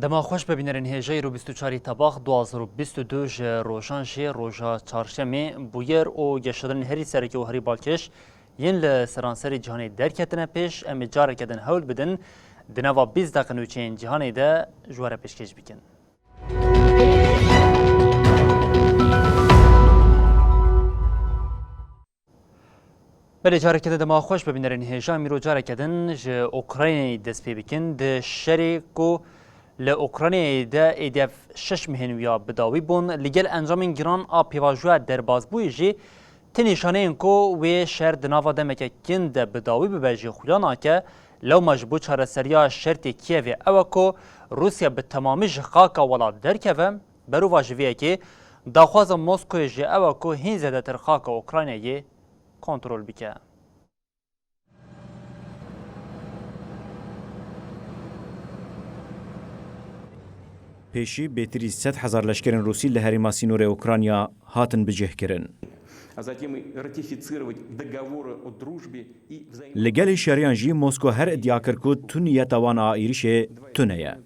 دما خوش ببینرین هجای رو 24 تباخ 2022 روشان جی روژا چهارشنبه بویر او گشتن هری سرکی و هری بالکش ین لسرانسری جهانی درکتنه پیش ام جاره کدن هول بدن دنوا 20 دقیقه نوچین جهانی ده جواره پیشکش بکن. بله جاره کده دما خوش ببینرین هجا میرو جاره کدن ج اوکراین دست پی بکن ده شریکو لأوکراینی ده ایدف 6 مهنویا بداوی بون لگل انجام گران آپیواجوه در بازبوی جی تنیشانه اینکو و شهر دناوا دمکه کند بداوی ببجی خویانا که لو مجبو چاره سریا شرط کیوی اوکو روسیا به تمامی جخاکا ولاد درکوه برو واجویه که داخواز موسکوی جی اوکو هین زده تر خاکا اوکراینی کنترل بکه. پیشی بهتری 100,000 لشکرین روسی لهریما سینور اوکراینیا هاتن بجه کرن. لگل شریان جی موسکو هر ادعا کرد که تو نیت وان آیریش تونه.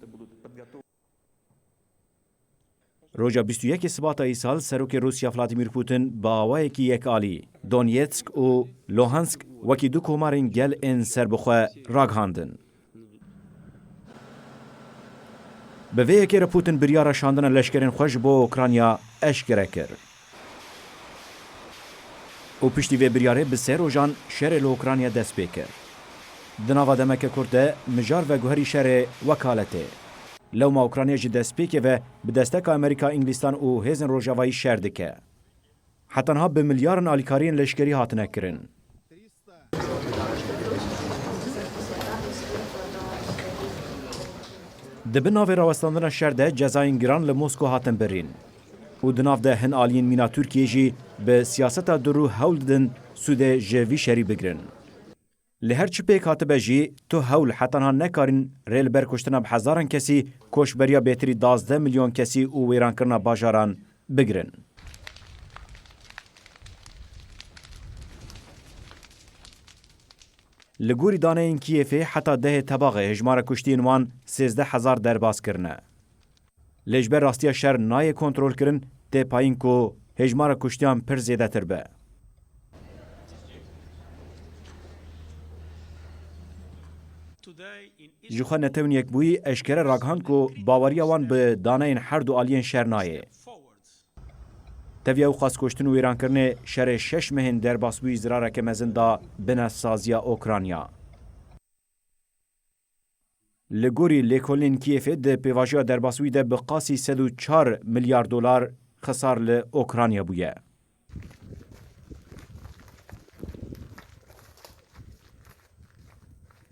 روزا 21 سبات ای سال سروک روسیا ولادیمیر پوتین با آوای کی یک عالی دونیتسک و لوهانسک وکی دو کومارین گل ان سربخوا راگهاندن. به وی که پوتین بریار شاندن لشکرین خوش با اوکراینیا اشکره کرد. او پشتی و بریاره به سر روزان شهر اوکراینیا دست بکر. دناوا دمک کرده مجار و گوهری شهر وکالته. لو ما اوکراینیا جی دست بکه و به دستک امریکا انگلیستان او هزن روجاوایی شهر دکه. حتی ها به میلیارن آلیکارین لشکری هاتنه کرن. دبن ناوی راوستاندن شهر ده جزاین گران لموسکو هاتن برین. او دناو ده هن آلین مینا ترکیه جی به سیاست درو هول دن سوده جوی شری بگرن. لهر چی پیک هاتبه جی تو هول حتی ها نکارین ریل برکشتنا بحزاران کسی کوشبریا بهتری 12 میلیون کسی او ویران کرنا باجاران بگرن. لگوری دانه این کیفه حتی ده تباغه هجمار کشتین وان 13,000 درباز کرنه. لجبر راستیا شهر نای کنترول کرن ده پایین که هجمار کشتیان پر زیده تر به. جوخه نتون یک بوی اشکره راگهاند که باوری وان به دانه این هر دو آلین شهر نایه. تبیه او خواست کشتن و ایران کرنه شهر 6 مهن در باسبوی زراره که مزنده بنا سازیا اوکراینیا. لگوری لیکولین کیفه ده پیواجیا در باسبوی ده بقاسی 104 میلیارد دلار خسار ل اوکراینیا بویه.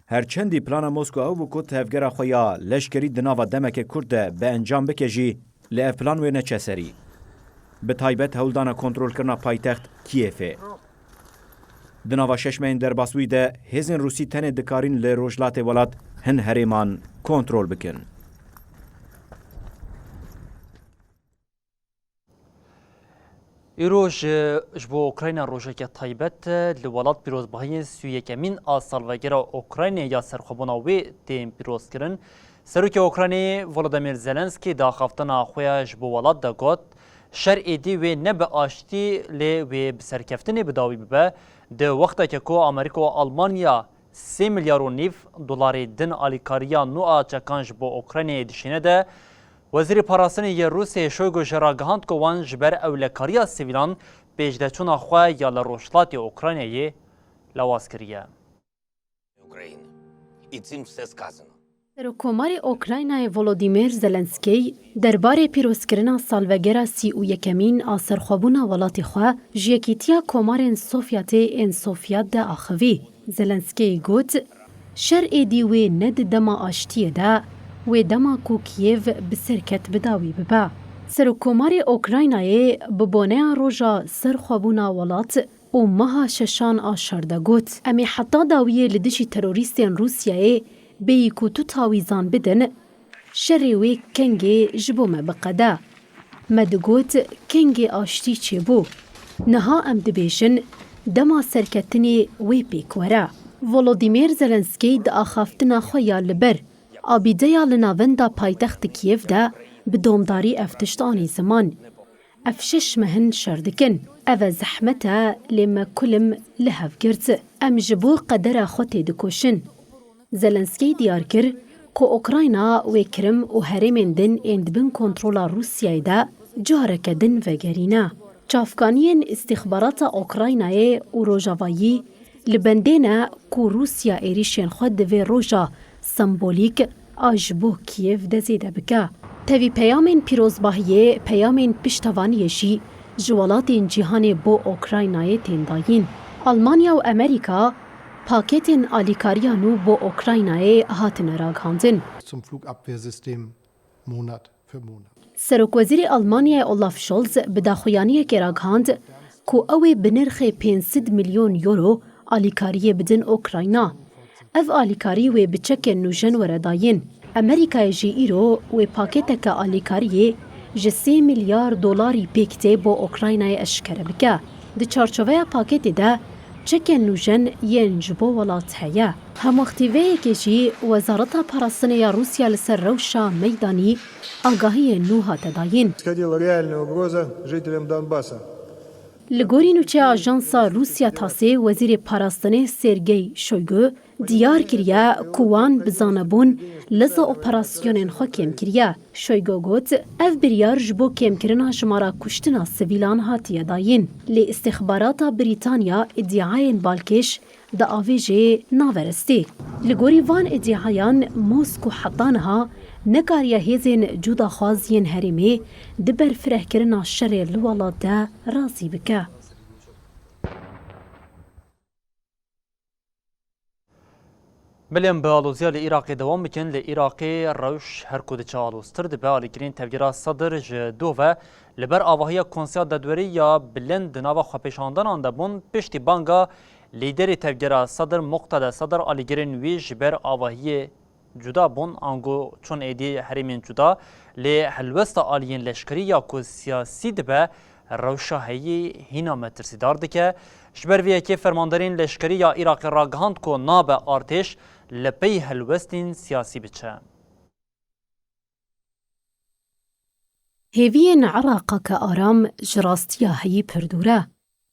هرچندی پلان موسکو او کو تفگر خویا لشکری دناوا دمک کرد به انجام بکجی ل پلان و نچسری. به تایبت هولدان کنترل کرنا پایتخت کیفه. دناوا 6 مهن در باسوی ده هزن روسی تنه دکارین ل روجلات ولات هن هریمان کنترل بکن. ایروش جبو اوکراین روشه که تایبت لولات پیروز بهای 31 آسال وگره اوکراین یا سرخوبوناوی تیم پیروز کرن. سروک اوکراینی ولادیمیر زلنسکی دا خفتن آخویا جبو ولات دا گوت شر ایدی و نب آشتی لی و بسرکفتنی بداوی ببه ده وقتا که کو امریکا و آلمانیا 3 میلیارد و نیف دلاری دن آلیکاریا نوعا چکانج با اوکراینی دشینه ده وزیر پاراسنی روسیه شویگو جراگهاند که وان جبر اولکاریا سیویلان پیجده چون آخواه یا لروشلات اوکراینی لواز کریه. سروکومار اوکراینای ولودیمیر زلنسکی درباره پیروزکردن سالوگرا 31 آسرخوابونا ولاتی خواه جیکیتیا کومارین سوفیاتی این سوفیات ده آخوی. زلنسکی گوت شر ایدی و ند دما آشتیه ده و دما کو کیف بسرکت بداوی ببا. سروکومار اوکراینای ببونه روژا سرخوابونا ولات و مها ششان آشارده گوت امی حتی داویه لدشی تروریستین روسیه بی کو تو تاویزان بدن شریوی کنگی جبومه بقدا مدگوت کنگی آشتی چی بو نها ام دبیشن دما سرکتنی وی پیک ورا ولودیمیر زلنسکی دا آخافتنا خویا لبر آبیدەیە لە ناوەندا پایتەختی کیێڤدا bi domdarî ev tişt anî ziman. Ev şeş mehin şer dikin. Ev e zehmet e lê me kulim li hev girt. Em ji bo qedera xwe tê dikoşin. Zelenskî diyar kir ku Ukrayna wê Kirim û herêmên din ên dibin kontrola Rûsyayê de careke din vegerîne. Çavkaniyên îstîxbarata Ukraynayê û Rojavayî li bendê ne ku Rûsya êrişên xwe di vê roja sembolîk a ji bo Kiev de zêde bike. Tevî peyamên pîrozbahiyê peyamên piştevaniyê jî ji welatên cîhanê bo Ukraynayê tên dayîn. Almanya û Amerîka paketên alîkariya nû bo Ukraynayê hatine ragihandin. Zum Flugabwehrsystem Monat für Monat. Serokwezîrê Almanyayê Olaf Scholz bi daxuyaniyekê ragihand ku ew ê bi nirxê 500 milyon euro alîkariyê bidin Ukrayna. Ev alîkarî wê bi çekên nûjen were dayîn. Amerîkayê jî îro wê paketeke alîkariyê ji 3 milyar dolarî pêk tê bo Ukraynayê eşkere bike. Di çarçoveya paketê de çekên nûjen yên ji bo welat heye. Hemwextîveyekê jî Wezareta Parastinê ya Rûsya li ser rewşa meydanî agahiyên nû hate dayîn. Исходила реальная угроза жителям Донбасса. Li gorî nûçeya Ajansa Rûsya Tasê Wezîrê Parastinê Sergey Shoygu diyar kiriye ku wan bi zanebûn leza operasyonên xwe kêm kiriye. Shoygu got ev biryar ji bo kêmkirina jimara kuştina sivîlan hatiye dayîn. Lê îstîxbarata Brîtanya îddiayên balkêş di avêjê naveristî. Li gorî van îddiayan Moskû heta niha nekariye hêzên cudaxwaziyên herêmê di ber firehkirina şerê li welat de razî bike. Belên bi alozya li Iraqê dewam bikin. Li Iraqê rewş her ku diçe aloztir dibe alîkirîn tevgera Sedr ji do ve li ber avahiya Konseya Dadwerî ya bilind di nava xwepêşandanan de bûn piştî banga lîderê tevgera Sedr Muqteda Sedr alîgirên wî ji ber avahiyê cuda bûn ango çûn êdî herêmên cuda lê helwesta aliyên leşkerî ya ku siyasî dibe rewşa heyî hîna me tirsidar dike. Ji ber vê yekê fermanderên leşkerî ya Iraqê ragihand ku nabe artêş li pey helwestên siyasî biçe. Hêviyên Iraqeke aram ji rastiya heyî pir dûr e.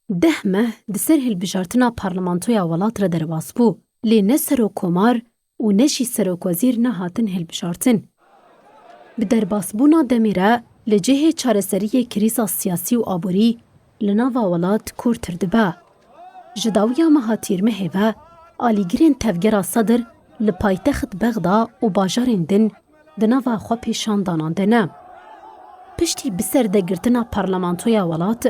10 meh di ser hilbijartina parlamentoya welat re derbas bû. Lê ne serokkomar û ne jî serokwezîr nehatin hilbijartin. Bi derbasbûna demê re li cihê çareseriyê krîza siyasî û aborî li nava welat kûrtir dibe. Ji dawiya meha tîrmehê ve alîgirên tevgera Sedr li paytext Bexda û bajarên din di nava xwe pêşandanan de ne. Piştî bi ser degirtina parlamentoya welat,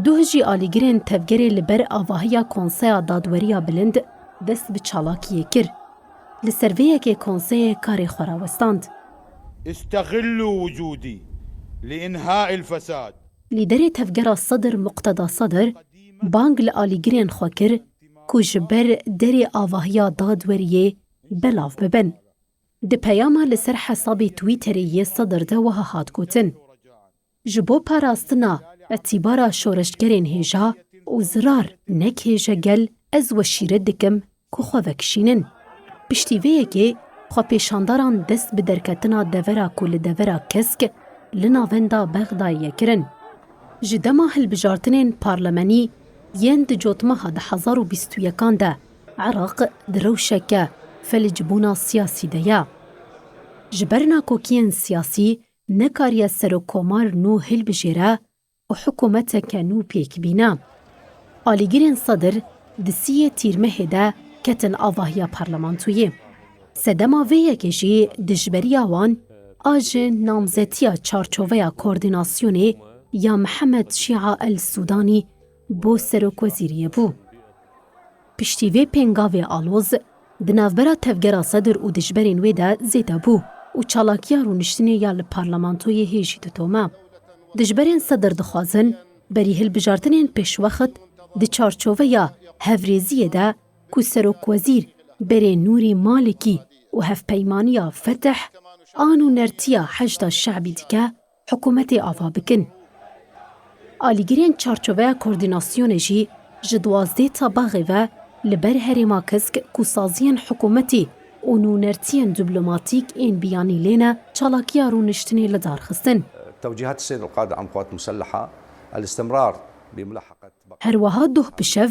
du jî alîgirên tevgerê li ber avahiya Konseya Dadweriya Bilind dest bi çalakiyê kir. Li ser vê yekê konseyê karê xwe rawestand. استغلوا وجودي لإنهاء الفساد. Lîderê tevgera Sedr Muqteda Sedr bang li alîgirên xwe kir ku ji ber derê avahiya Dadweriyê belav bibin. Di peyama li ser hesabê Twitterê yê Sedr de wiha hat gotin. Ji bo parastina etîbara şoreşgerên hêja û zirar nek hêje gel ez weşîret dikim ku xwe vekişînin. Piştî vê yekê xwepêşandaran dest bi derketina devera ku li devera kesk li navenda Bexdayê kirin. Ji dema hilbijartinên parlemenî yên di cotmeha 2021 de Iraq di rewşeke felicbûna siyasî de ye. Ji ber nakokiyên siyasî nekariye serokkomar nû hilbijêre û hikûmeteke nû pêk bîne. Alîgirên Sedr di siyê tîrmehê de ketin avahiya parlamentoyê. Sedema vê yekê jî dijberiya wan a ji namzetiya çarçoveya koordînasyonê ya Mihemed Şia El Sudanî bo serokwezîriyê bû. Piştî vê pêngavê aloz di navbera tevgera Sedr û dijberên wê de zêde bû û çalakiya rûniştinê ya li parlamentoyê hêjî ditome. Dijberên Sedr dixwazin berî hilbijartinên pêşwexit di çarçoveya hevrêziyê de ku serokwezîr berê Nûrî Malikî û hevpeymaniya Fetih an û nertiya hejda şeعبî dike hikûmetê ava bikin. Alîgirên çarçoveya koordînasyonê jî ji 12 tabaxê ve li ber herêma Kesk ku saziyên hikûmetî û û nûnertiyên dîplomatîk ên biyanî lêne çalakiya rûniştinê li dar xistin. توجيهات السيد القائد عن القوات المسلحة الاستمرار بملاحقة هەروەها دوح بشەv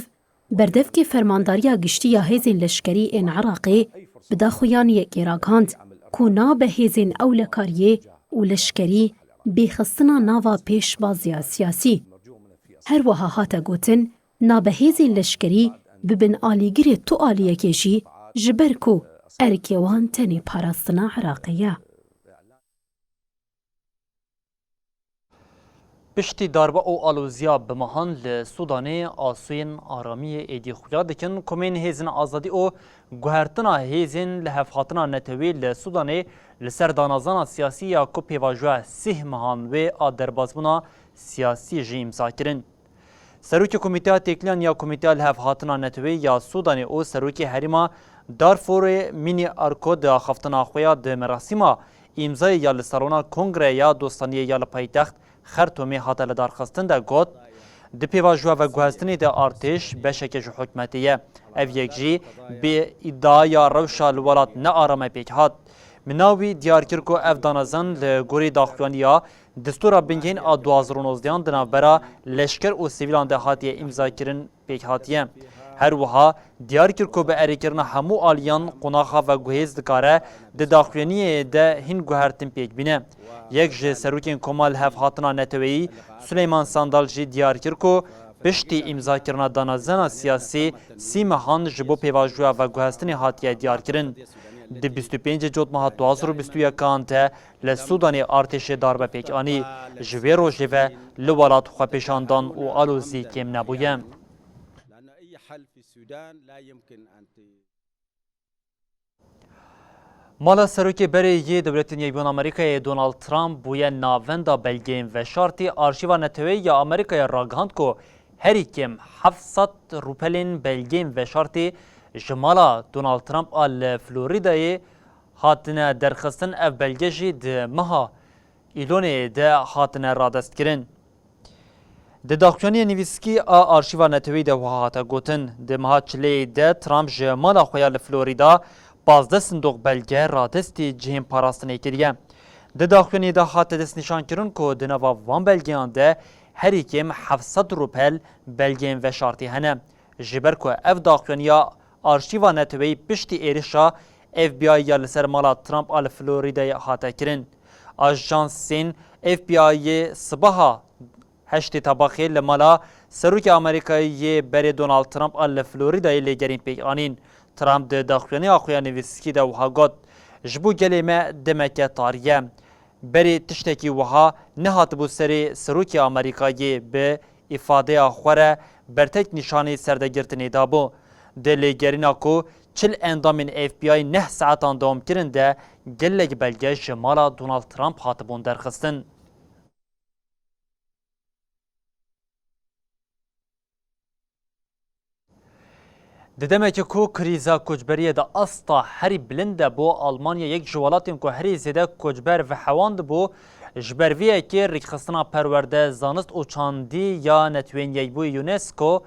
berdevkê fermandariya giştî ya hêzên leşkerî ên Iraqê bi daxuyaniyekê ragihand ku nabe hêzên ewlekariyê û leşkerî bêxistina nava pêşvaziya siyasî. Herwiha hate gotin nabe hêzên leşkerî bibin alîgirê tu aliyekê jî ji ber ku erkê wan tenê parastina Iraqê ye. Piştî darba û alûziya bimehan li Sudanê asûyên aramiyê êdî xuya dikin komên hêzên azadî û guhertina hêzên li hevhatina netewê li Sudanê li ser danazana siyasî ya ku pêvajoya sih mehan wê a derbasbûna siyasî jî îmza kirin. Serokê Komîteya Têkiliyan ya Komîteya li hevhatina netewê ya Sudanê û serokê herêma Darfurê Mînî Arko di axaftina xwe ya di merasîma îmzayê ya li salona Kongreya Dostaniyê ya li paytext Xertomê hate li darxistin de got di pêvajoya veguheztinê de artêş beşeke ji hikûmetê ye. Ev yek jî bê îddiaya rewşa li welat nearame pêk hat. Minawî diyar kir ku ev danezan li gorî daxuyaniya Distûra bingehîn a 2019 di navbera leşker û sivîlan de hatiye îmzakirin pêk hatiye. Her wiha diyar kir ku bi erêkirina hemû aliyan qonaxa veguhêz dikare di daxuyaniyê de hîn guhertin pêk bîne. Yek ji serokên Komal hevhatina neteweyî Süleyman Sandal jî diyar kir ku piştî îmzakirina danezana siyasî sî mehan ji bo pêvajoya veguheztinê hatiye diyar kirin. Di 25 Cotmeha 2021 te li Sudanê artêşê darbe pêk anî ji vê rojê ve li welat xwepêşandan û alozî kêm nebûye. Mala serokê berê yê Dewletên Yekbûn Amerîkayê Donald Trump bûye navenda belgeyên veşartî arşîva neteweyî ya Amerîkayê ragihand ku herî kêm 700 rûpelên belgeyên veşartî ji mala Donald Trump a li Floridayê hatine derxistin ev belge jî di meha îlonê de hatine radestkirin. Di daxuyaniyê nivîskî a arşîva neteweyî de wiha hate gotin. Di meha çileyê de Trump ji mala xwe ya li Florida 15 sindoq belge radestî cihên parastinê kiriye. Di daxuyaniyê de hate destnîşankirin ku di nava van belgeyan de herî kêm 700 rûpel belgeyên veşartî hene. Ji ber ku ev daxuyaniya arşîva neteweyî piştî êrişa FBI ya li ser mala Trump a li Floridayê hate kirin. Ajansên FBI'yê sibaha heştê tebaxê li mala serokê Amerîkayê berê Donald Trump a li Floridayê lêgerîn pêk anîn. Trump di daxuyaniya xwe ya nivîskî de wiha got ji bo gelê me demeke tariye. Berê tiştekî wiha nehatibû serê serokê Amerîkayê bi îfadeya xwe re bertek nîşanê serdegirtinê dabû. Di lêgerîna ku çil endamên FBI 9 saetan dewam kirin de gelek belge ji mala Donald Trump hatibûn derxistin. Di demeke ku krîza koçberiyê de asta herî bilind de bo Almanya yek ji welatên ku herî zêde koçber ve hewan dibû ji ber vê yekê rêkxistina perwerde zanist û çandî ya netewên Yekbûyî UNESCO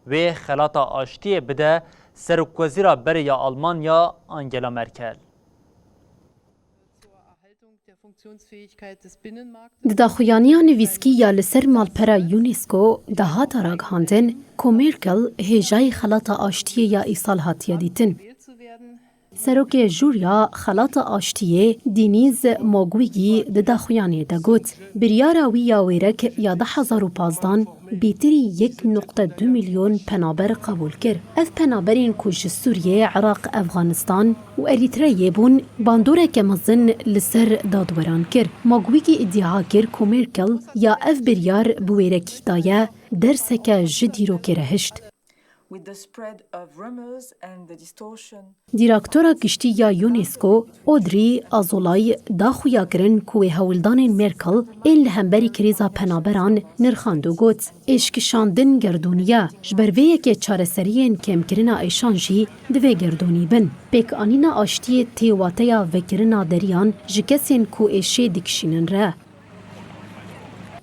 wê xelata aştiyê bide Serokwezîra berê ya Almanya Angela Merkel. Di daxuyaniya nivîskî ya li ser malpera UNESCO de hata ragihandin ku Merkel hêjayî xelata aştiyê ya îsal hatiye dîtin. Serokê jûriya xelata aştiyê Deniz Mukwege di daxuyaniyê de got biryara wî ya wêrek ya 2015 bêtirî 1.2 milyon penaber qebûl kir. Ev penaberên ku ji Sûriye, Iraq, Efganistan û Erîtreyê bûn bandoreke mezin li ser dadweran kir. Mukwege îddia kir ku Merkel ya ev biryar bi wêrekî daye derseke ji dîrokê re hişt. Dîrektora giştî ya UNESCO Audrey Azoulay daxuya kirin ku wê hewildanên Merkel ên li hemberî krîza penaberan nirxand û got êşkişandin gerdûniye ji ber vê yekê çareseriyên kêmkirina êşan jî divê gerdûnî bin. Pêkanîna aştiyê tê wateya vekirina deriyan ji kesên ku êşê dikişînin re.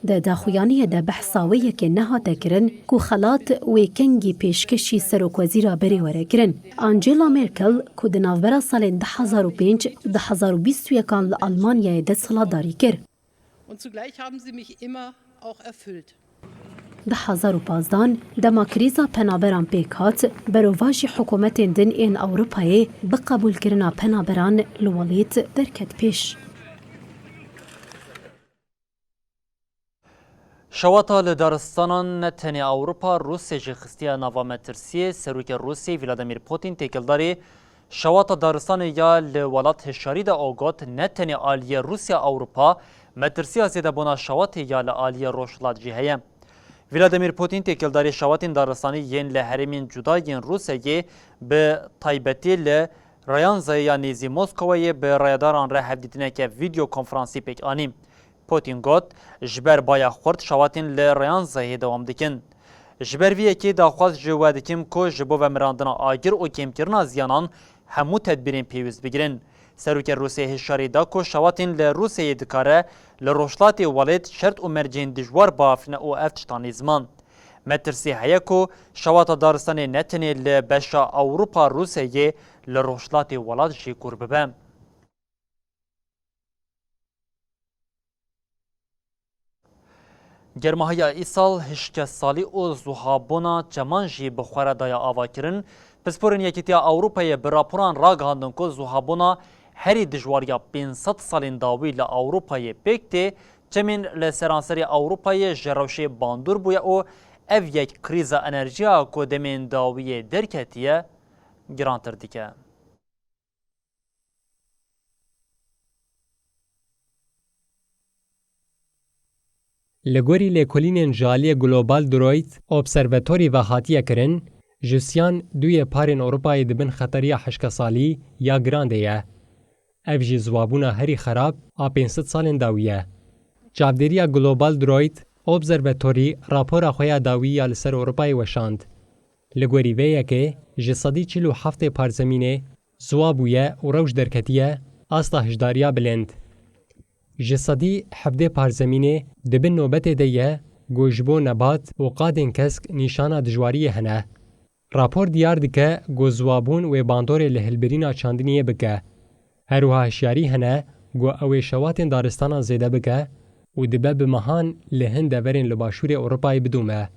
د داخویانی د بحثاوی که نهاته کرن کو خلات و کنگی پیشکشی سروک وزیرا بری وره کرن. آنجیلا مرکل که د نوبرا سال 2005 و 2021 لآلمانیای ده سالداری کر. Und zugleich haben sie mich immer auch erfüllt. 2015 دما کریزا پنابران پیکات بروواجی حکومت دن این اوروپای بقبول کرنا پنابران لولیت درکت پیش. شواتا لدارستانان نتنی اوروپا روسیه جخستیا نوا مترسیه سروک روسیه ولادیمیر پوتین تکلداری شواتا دارستان یا لولات هشاری دا اوگوت نتنی آلیه روسیه اوروپا مترسیه زیده بونا شوات یا لآلیه روشلات جیهیه. ولادیمیر پوتین تکلداری شواتین دارستانی ین لحرمین جدایین روسیه به تایبتی ل رایانزای یا نیزی موسکوی به رایداران را هفدیدنه که ویدیو کنفرانسی پیک آنیم. پوتین گوت جبر بایا خورد شواتین ل رایانزای دوام دکن. جبر ویه که داخواست جوه دکیم که جبو و مراندنا آگر و کم کرنا زیانان همو تدبیرین پیوز بگیرن. سروک روسیه هشاری دا که شواتین ل روسیه دکاره لروشلات ولید شرط و مرجین دجوار بافنه او افتشتانی زمان. مترسی هیا که شوات دارستان نتنی لبشا اوروپا روسیه لروشلات ولاد جی کربه. گرماهای ایسال هشک سالی او زوهابونا جمان جی بخوره دایا آوا کرن پسپورن یکیتیا اوروپای براپوران راگهاندن که زوهابونا هری دجواریا 500 سالین داوی لأوروپای بکتی چمین لسرانسری اوروپای جروشه باندور بویا او اف یک کریزا انرژیا که دمین داوی درکتیه گرانتر دیگه. لگوری لیکولین جالی گلوبال درویت observatory و هاتیه کرن جسیان دوی پارین اوروپای دبن خطریا حشک سالی یا گرانده یه. اف جی زوابونا هری خراب آ 500 سالین داویه. چاودریا گلوبال درویت observatory راپورا خویا داویه لسر اوروپای وشاند. لگوری ویه که جسادی 47 پارزمینه زوابویه و روش درکتیه آستا هجداریا بلند. جسادی 17 پارزمینه دبن نوبت دیه گوشبو نبات و قادن کسک نیشانا دجواری هنه. راپور دیار دکه گوزوابون و باندور لهلبرینا چاندنیه بکه. هروها هشیاری هنه گو اوی شواتین دارستانا زیده بکه و دبه بمهان لهن دورین لباشور اوروپای بدومه.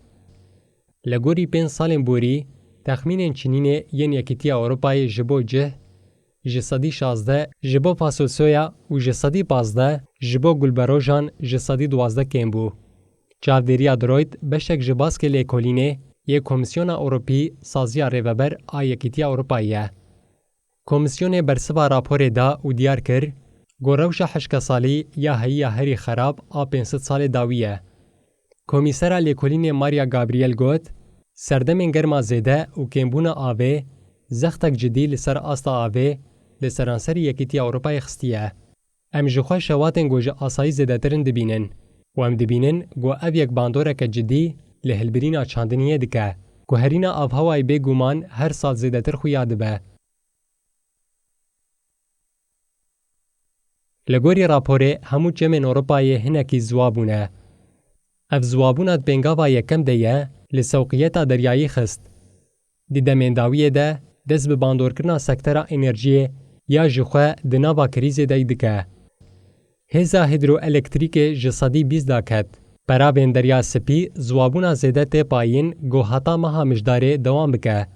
لگوری 5 سالین بوری تخمین چنینه ین یکیتی اوروپای جبو جه جسادی 16 جبو فاسوسویا و جسادی 15 جبو گلبروجان جسادی 12 کمبو. چاودریا درویت بشک جباسک لیکولینه یک کمیسیون اوروپی سازیا ریوبر آیکیتی اوروپاییه. کمیسیون برسوا راپور دا و دیار کر گوروش حشک سالی یا هیا هری خراب آ 500 سال داویه. کمیسر لیکولین ماریا گابریل گوت سردمین گرما زیده و کمبونا آوه زختک جدی لسر آستا آوه لسرانسر یکیتی اوروپای خستیه. ام جخوا شواتن گوژه آسایی زیده ترن دبینن و ام دبینن گو او یک باندوره که جدی لهلبرینا چاندنیه دکه که هرینا آفهوای بگومان هر سال زیده تر خویاده به. لگوری راپوره همو جمعن اوروپای هنکی زوابونه. اف زوابونات بنگاوا یکم دیه لسوقیتا دریایی خست. دیده منداویه ده دست به باندور کرنا سکترا انرژی یا جخواه دناوا کریزه دای دکه. هزا هیدرو الکتریک جسادی 20 داکت. پراوین دریا سپی زوابونا زیده تی پایین گو حتا مها مجداره دوام بکه.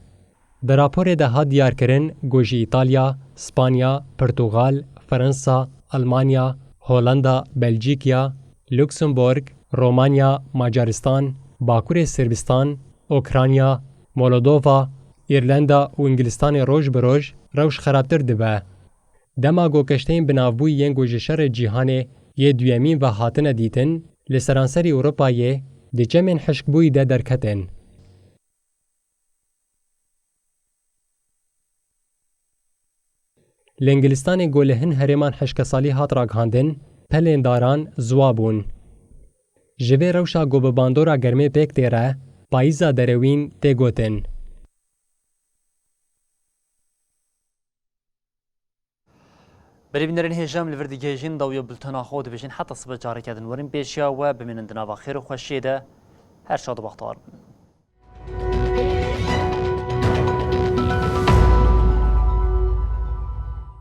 در راپور ده ها دیار کرن گوژی ایتالیا، اسپانیا، پرتغال، فرانسا، المانیا، هولندا، بلژیکیا، لوکسمبورگ، رومانیا، ماجارستان، باکور سربستان، اوکراینیا، مولدووا، ایرلندا و انگلستان روش بروش روش خرابتر دبه. دما گو کشتین بناوبوی ین گوژشر جیهانه یه دویمین و هاتن دیتن لسرانسری اوروپایه دی جمعن حشکبوی ده درکتن. لنگلستان گولهن هرمان حشکسالی هات راگهاندن پلین داران زوابون. جوه روشا گو بباندورا گرمه پیک تیره پاییزا دروین تیگوتن. بريبنرين هجام لفرديجيجين ضوية بلتنا خود بجين حتى صبح جاري كادن ورين بيشيا وبمن اندنا خير وخشيدة هر شاد بختار